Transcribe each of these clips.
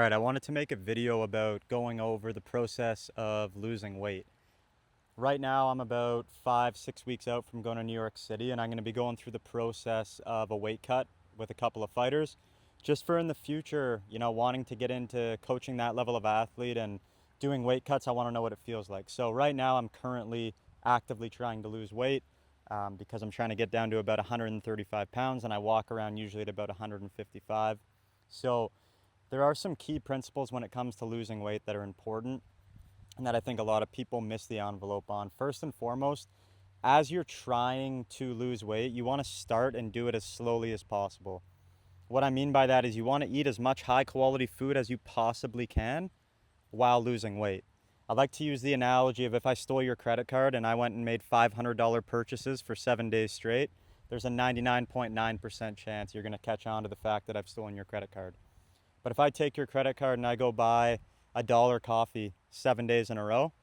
All right, I wanted to make a video about going over the process of losing weight. Right now, I'm about 5, 6 weeks out from going to New York City, and I'm going to be going through the process of a weight cut with a couple of fighters. Just for in the future, wanting to get into coaching that level of athlete and doing weight cuts, I want to know what it feels like. So right now, I'm currently actively trying to lose weight because I'm trying to get down to about 135 pounds, and I walk around usually at about 155. So there are some key principles when it comes to losing weight that are important and that I think a lot of people miss the envelope on. First and foremost, as you're trying to lose weight, you want to start and do it as slowly as possible. What I mean by that is you want to eat as much high quality food as you possibly can while losing weight. I like to use the analogy of if I stole your credit card and I went and made $500 purchases for 7 days straight, there's a 99.9% chance you're going to catch on to the fact that I've stolen your credit card. But if I take your credit card and I go buy a dollar coffee 7 days in a row,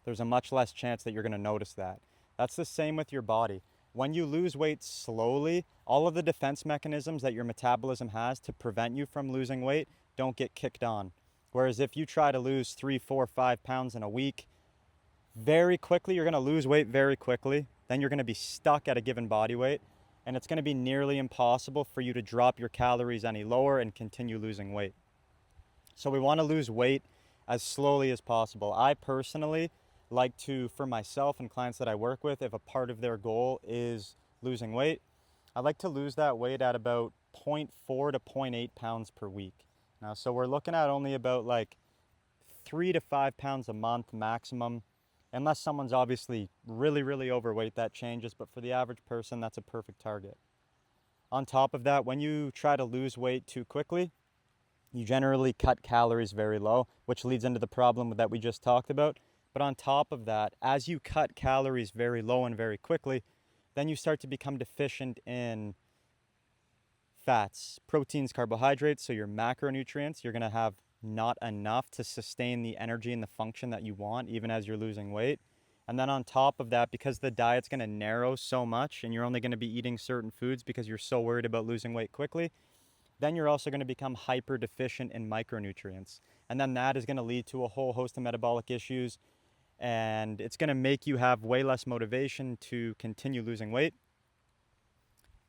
there's a much less chance that you're going to notice that. That's the same with your body. When you lose weight slowly, all of the defense mechanisms that your metabolism has to prevent you from losing weight don't get kicked on. Whereas if you try to lose 3, 4, 5 pounds in a week, very quickly, you're going to lose weight very quickly. Then you're going to be stuck at a given body weight, and it's going to be nearly impossible for you to drop your calories any lower and continue losing weight. So we want to lose weight as slowly as possible. I personally like to, for myself and clients that I work with, if a part of their goal is losing weight, I like to lose that weight at about 0.4 to 0.8 pounds per week. Now, so we're looking at only about like 3 to 5 pounds a month maximum. Unless someone's obviously really, really overweight, that changes, but for the average person, that's a perfect target. On top of that, when you try to lose weight too quickly, you generally cut calories very low, which leads into the problem that we just talked about. But on top of that, as you cut calories very low and very quickly, then you start to become deficient in fats, proteins, carbohydrates, so your macronutrients. You're going to have not enough to sustain the energy and the function that you want, even as you're losing weight. And then on top of that, because the diet's going to narrow so much and you're only going to be eating certain foods because you're so worried about losing weight quickly, then you're also going to become hyper deficient in micronutrients. And then that is going to lead to a whole host of metabolic issues, and it's going to make you have way less motivation to continue losing weight.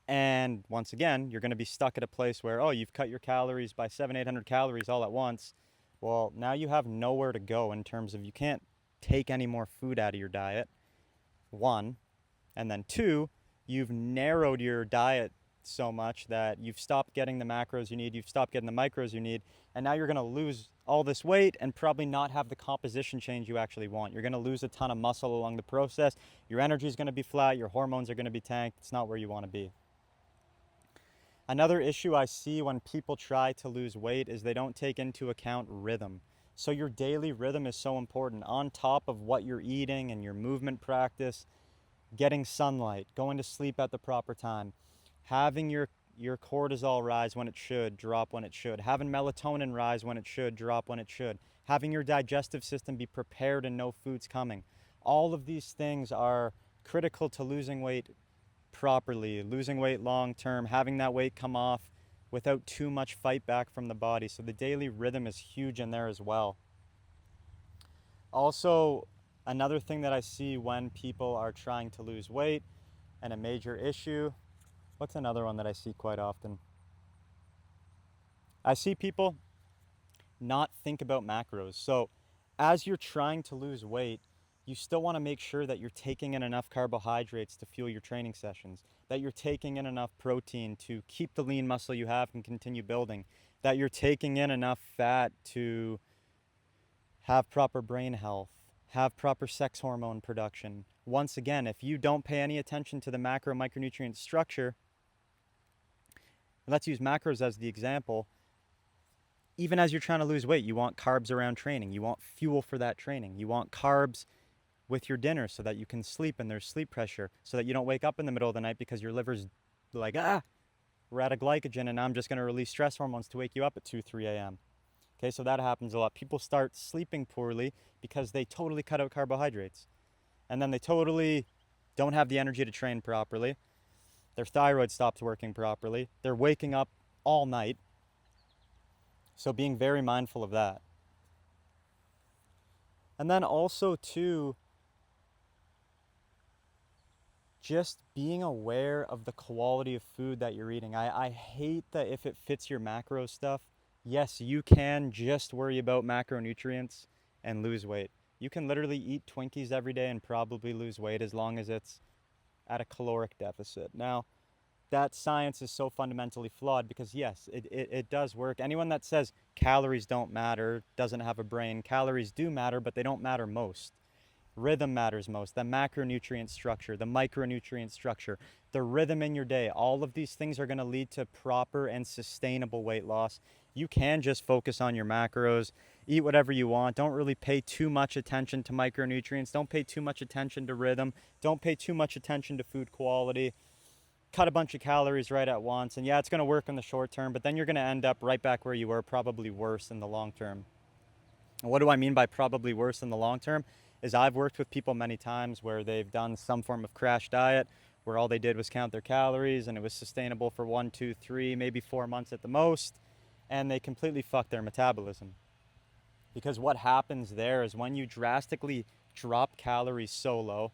And once again, you're going to be stuck at a place where, oh, you've cut your calories by 700-800 calories all at once. Well, now you have nowhere to go in terms of you can't take any more food out of your diet, one. And then two, you've narrowed your diet so much that you've stopped getting the macros you need, you've stopped getting the micros you need, and now you're going to lose all this weight and probably not have the composition change you actually want. You're going to lose a ton of muscle along the process. Your energy is going to be flat, your hormones are going to be tanked. It's not where you want to be. Another issue I see when people try to lose weight is they don't take into account rhythm. So your daily rhythm is so important. On top of what you're eating and your movement practice, getting sunlight, going to sleep at the proper time, having your cortisol rise when it should, drop when it should, having melatonin rise when it should, drop when it should, having your digestive system be prepared and know food's coming. All of these things are critical to losing weight properly, losing weight long term, having that weight come off without too much fight back from the body. So the daily rhythm is huge in there as well. Also, another thing that I see when people are trying to lose weight and a major issue, what's another one that I see quite often? I see people not think about macros. So as you're trying to lose weight, you still want to make sure that you're taking in enough carbohydrates to fuel your training sessions, that you're taking in enough protein to keep the lean muscle you have and continue building, that you're taking in enough fat to have proper brain health, have proper sex hormone production. Once again, if you don't pay any attention to the macro micronutrient structure, let's use macros as the example. Even as you're trying to lose weight, you want carbs around training. You want fuel for that training. You want carbs with your dinner so that you can sleep and there's sleep pressure, so that you don't wake up in the middle of the night because your liver's like, we're out of glycogen and I'm just going to release stress hormones to wake you up at 2, 3 a.m. Okay, so that happens a lot. People start sleeping poorly because they totally cut out carbohydrates. And then they totally don't have the energy to train properly. Their thyroid stops working properly. They're waking up all night. So being very mindful of that. And then also too, just being aware of the quality of food that you're eating. I hate that if it fits your macro stuff, yes, you can just worry about macronutrients and lose weight. You can literally eat Twinkies every day and probably lose weight as long as it's at a caloric deficit. Now, that science is so fundamentally flawed because, yes, it does work. Anyone that says calories don't matter doesn't have a brain. Calories do matter, but they don't matter most. Rhythm matters most, the macronutrient structure, the micronutrient structure, the rhythm in your day. All of these things are going to lead to proper and sustainable weight loss. You can just focus on your macros, eat whatever you want. Don't really pay too much attention to micronutrients. Don't pay too much attention to rhythm. Don't pay too much attention to food quality. Cut a bunch of calories right at once. And yeah, it's going to work in the short term, but then you're going to end up right back where you were, probably worse in the long term. And what do I mean by probably worse in the long term? Is I've worked with people many times where they've done some form of crash diet where all they did was count their calories and it was sustainable for 1, 2, 3, maybe 4 months at the most, and they completely fucked their metabolism. Because what happens there is when you drastically drop calories so low,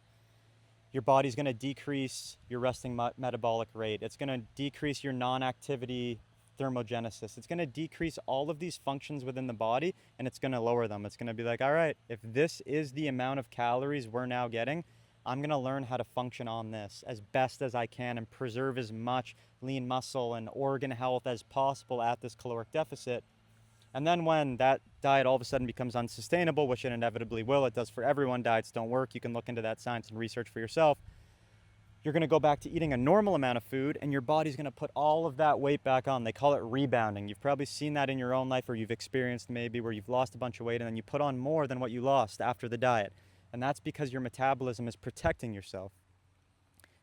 your body's going to decrease your resting metabolic rate. It's going to decrease your non-activity thermogenesis. It's going to decrease all of these functions within the body, and it's going to lower them. It's going to be like, all right, if this is the amount of calories we're now getting, I'm going to learn how to function on this as best as I can and preserve as much lean muscle and organ health as possible at this caloric deficit. And then when that diet all of a sudden becomes unsustainable, which it inevitably will, it does for everyone, diets don't work, you can look into that science and research for yourself, you're going to go back to eating a normal amount of food and your body's going to put all of that weight back on. They call it rebounding. You've probably seen that in your own life, or you've experienced maybe where you've lost a bunch of weight and then you put on more than what you lost after the diet. And that's because your metabolism is protecting yourself.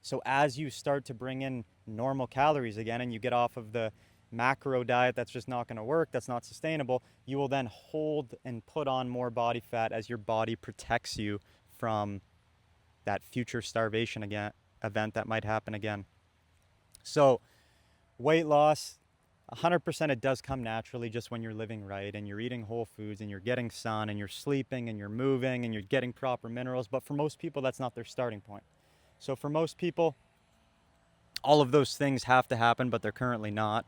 So as you start to bring in normal calories again and you get off of the macro diet that's just not going to work, that's not sustainable, you will then hold and put on more body fat as your body protects you from that future starvation event that might happen again. So weight loss, 100% it does come naturally just when you're living right and you're eating whole foods and you're getting sun and you're sleeping and you're moving and you're getting proper minerals. But for most people, that's not their starting point. So for most people, all of those things have to happen, but they're currently not.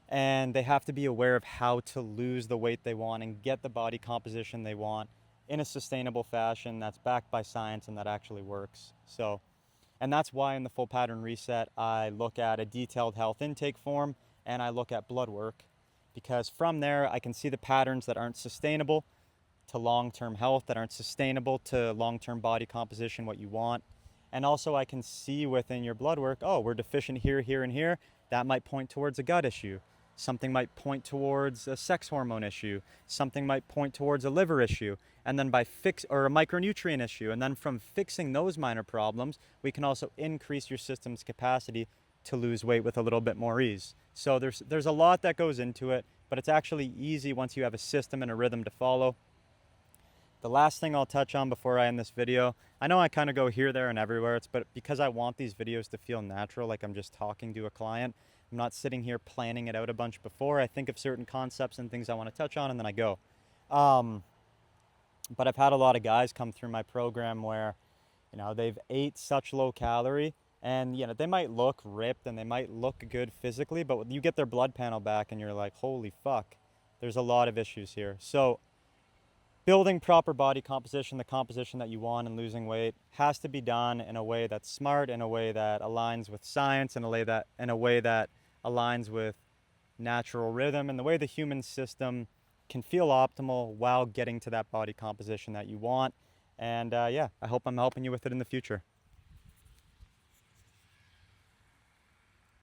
And they have to be aware of how to lose the weight they want and get the body composition they want in a sustainable fashion that's backed by science and that actually works. So, and that's why in the full pattern reset, I look at a detailed health intake form and I look at blood work, because from there I can see the patterns that aren't sustainable to long-term health, that aren't sustainable to long-term body composition, what you want. And also I can see within your blood work, oh, we're deficient here, here, and here. That might point towards a gut issue. Something might point towards a sex hormone issue. Something might point towards a liver issue. And then or a micronutrient issue. And then from fixing those minor problems, we can also increase your system's capacity to lose weight with a little bit more ease. So there's a lot that goes into it, but it's actually easy once you have a system and a rhythm to follow. The last thing I'll touch on before I end this video, I know I kind of go here, there, and everywhere, but because I want these videos to feel natural, like I'm just talking to a client. I'm not sitting here planning it out a bunch before. I think of certain concepts and things I want to touch on, and then I go. But I've had a lot of guys come through my program where, they've ate such low calorie, and, they might look ripped and they might look good physically, but you get their blood panel back and you're like, holy fuck, there's a lot of issues here. So building proper body composition, the composition that you want, and losing weight has to be done in a way that's smart, in a way that aligns with science, in a way that aligns with natural rhythm, and the way the human system can feel optimal while getting to that body composition that you want. And yeah, I hope I'm helping you with it in the future.